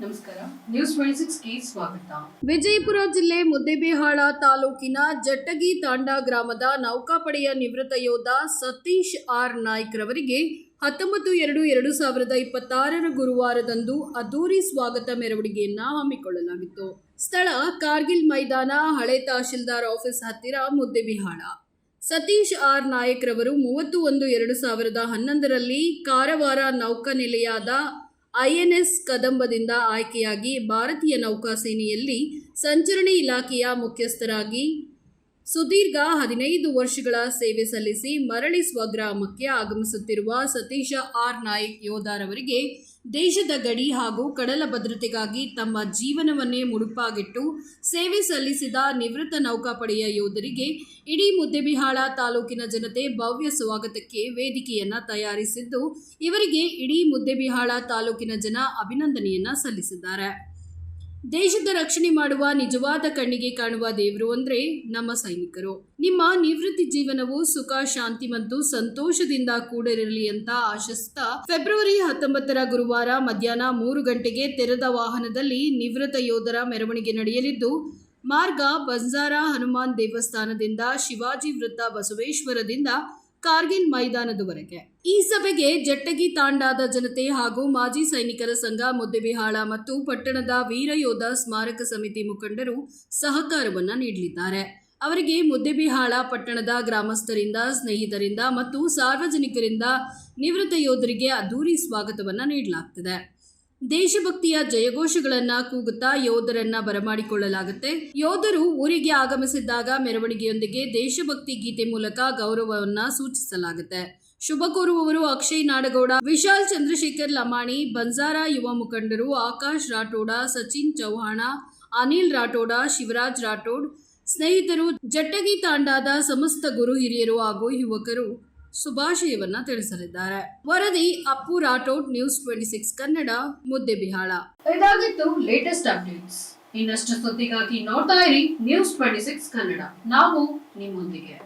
ನಮಸ್ಕಾರ. ನ್ಯೂಸ್ 26ಗೆ ಸ್ವಾಗತ. ವಿಜಯಪುರ ಜಿಲ್ಲೆ ಮುದ್ದೇಬಿಹಾಳ ತಾಲೂಕಿನ ಜಟ್ಟಗಿ ತಾಂಡಾ ಗ್ರಾಮದ ನೌಕಾಪಡೆಯ ನಿವೃತ್ತ ಯೋಧ ಸತೀಶ್ ಆರ್ ನಾಯ್ಕ್ ರವರಿಗೆ 19/2/2026 ಗುರುವಾರದಂದು ಅದ್ದೂರಿ ಸ್ವಾಗತ ಮೆರವಣಿಗೆಯನ್ನ ಹಮ್ಮಿಕೊಳ್ಳಲಾಗಿತ್ತು. ಸ್ಥಳ ಕಾರ್ಗಿಲ್ ಮೈದಾನ, ಹಳೆ ತಹಶೀಲ್ದಾರ್ ಆಫೀಸ್ ಹತ್ತಿರ, ಮುದ್ದೇಬಿಹಾಳ. ಸತೀಶ್ ಆರ್ ನಾಯ್ಕ್ ರವರು 30/1/2011ರಲ್ಲಿ ಕಾರವಾರ ನೌಕಾನೆಲೆಯಾದ INS ಕದಂಬದಿಂದ ಆಯ್ಕೆಯಾಗಿ ಭಾರತೀಯ ನೌಕಾಸೇನೆಯಲ್ಲಿ ಸಂಚರಣೆ ಇಲಾಖೆಯ ಮುಖ್ಯಸ್ಥರಾಗಿ ಸುದೀರ್ಘ 15 ವರ್ಷಗಳ ಸೇವೆ ಸಲ್ಲಿಸಿ ಮರಳಿ ಸ್ವಗ್ರಾಮಕ್ಕೆ ಆಗಮಿಸುತ್ತಿರುವ ಸತೀಶ ಆರ್ ನಾಯ್ಕ್ ಯೋಧರವರಿಗೆ ದೇಶದ ಗಡಿ ಹಾಗೂ ಕಡಲ ಭದ್ರತೆಗಾಗಿ ತಮ್ಮ ಜೀವನವನ್ನೇ ಮುಡುಪಾಗಿಟ್ಟು ಸೇವೆ ಸಲ್ಲಿಸಿದ ನಿವೃತ್ತ ನೌಕಾಪಡೆಯ ಯೋಧರಿಗೆ ಇಡೀ ಮುದ್ದೇಬಿಹಾಳ ತಾಲೂಕಿನ ಜನತೆ ಭವ್ಯ ಸ್ವಾಗತಕ್ಕೆ ವೇದಿಕೆಯನ್ನ ತಯಾರಿಸಿದ್ದು, ಇವರಿಗೆ ಇಡೀ ಮುದ್ದೇಬಿಹಾಳ ತಾಲೂಕಿನ ಜನ ಅಭಿನಂದನೆಯನ್ನ ಸಲ್ಲಿಸಿದ್ದಾರೆ. ದೇಶದ ರಕ್ಷಣೆ ಮಾಡುವ ನಿಜವಾದ ಕಣ್ಣಿಗೆ ಕಾಣುವ ದೇವರು ಅಂದ್ರೆ ನಮ್ಮ ಸೈನಿಕರು. ನಿಮ್ಮ ನಿವೃತ್ತಿ ಜೀವನವು ಸುಖ, ಶಾಂತಿ ಮತ್ತು ಸಂತೋಷದಿಂದ ಕೂಡಿರಲಿ ಅಂತ ಆಶಿಸುತ್ತಾ ಫೆಬ್ರವರಿ 19 ಗುರುವಾರ ಮಧ್ಯಾಹ್ನ 3 ಗಂಟೆಗೆ ತೆರೆದ ವಾಹನದಲ್ಲಿ ನಿವೃತ್ತ ಯೋಧರ ಮೆರವಣಿಗೆ ನಡೆಯಲಿದ್ದು, ಮಾರ್ಗ ಬಂಜಾರಾ ಹನುಮಾನ್ ದೇವಸ್ಥಾನದಿಂದ ಶಿವಾಜಿ ವೃತ್ತ, ಬಸವೇಶ್ವರದಿಂದ ಕಾರ್ಗಿಲ್ ಮೈದಾನದವರೆಗೆ. ಈ ಸಭೆಗೆ ಜಟ್ಟಗಿ ತಾಂಡಾದ ಜನತೆ ಹಾಗೂ ಮಾಜಿ ಸೈನಿಕರ ಸಂಘ ಮುದ್ದೇಬಿಹಾಳ ಮತ್ತು ಪಟ್ಟಣದ ವೀರ ಯೋಧ ಸ್ಮಾರಕ ಸಮಿತಿ ಮುಖಂಡರು ಸಹಕಾರವನ್ನ ನೀಡಲಿದ್ದಾರೆ. ಅವರಿಗೆ ಮುದ್ದೇಬಿಹಾಳ ಪಟ್ಟಣದ ಗ್ರಾಮಸ್ಥರಿಂದ, ಸ್ನೇಹಿತರಿಂದ ಮತ್ತು ಸಾರ್ವಜನಿಕರಿಂದ ನಿವೃತ್ತ ಯೋಧರಿಗೆ ಅದ್ದೂರಿ ಸ್ವಾಗತವನ್ನ ನೀಡಲಾಗುತ್ತದೆ. ದೇಶಭಕ್ತಿಯ ಜಯಘೋಷಗಳನ್ನ ಕೂಗುತ್ತಾ ಯೋಧರನ್ನ ಬರಮಾಡಿಕೊಳ್ಳಲಾಗುತ್ತೆ. ಯೋಧರು ಊರಿಗೆ ಆಗಮಿಸಿದ್ದಾಗ ಮೆರವಣಿಗೆಯೊಂದಿಗೆ ದೇಶಭಕ್ತಿ ಗೀತೆ ಮೂಲಕ ಗೌರವವನ್ನ ಸೂಚಿಸಲಾಗುತ್ತೆ. ಶುಭ ಕೋರುವವರು ಅಕ್ಷಯ್ ನಾಡಗೌಡ, ವಿಶಾಲ್ ಚಂದ್ರಶೇಖರ್ ಲಮಾಣಿ, ಬಂಜಾರಾ ಯುವ ಮುಖಂಡರು ಆಕಾಶ್ ರಾಠೋಡ, ಸಚಿನ್ ಚೌಹಾಣ, ಅನಿಲ್ ರಾಠೋಡ, ಶಿವರಾಜ್ ರಾಠೋಡ್, ಸ್ನೇಹಿತರು, ಜಟ್ಟಗಿ ತಾಂಡಾದ ಸಮಸ್ತ ಗುರು ಹಿರಿಯರು ಹಾಗೂ ಯುವಕರು ಶುಭಾಶಯವನ್ನ ತಿಳಿಸಲಿದ್ದಾರೆ. ವರದಿ ಅಪ್ಪು ರಾಠೋಡ್, ನ್ಯೂಸ್ 26 ಕನ್ನಡ, ಮುದ್ದೇಬಿಹಾಳ. ಇದಾಗಿತ್ತು ಲೇಟೆಸ್ಟ್ ಅಪ್ಡೇಟ್ಸ್. ಇನ್ನಷ್ಟು ಸುದ್ದಿಗಾಗಿ ನೋಡ್ತಾ ಇರಿ ನ್ಯೂಸ್ 26 ಕನ್ನಡ. ನಾವು ನಿಮ್ಮೊಂದಿಗೆ.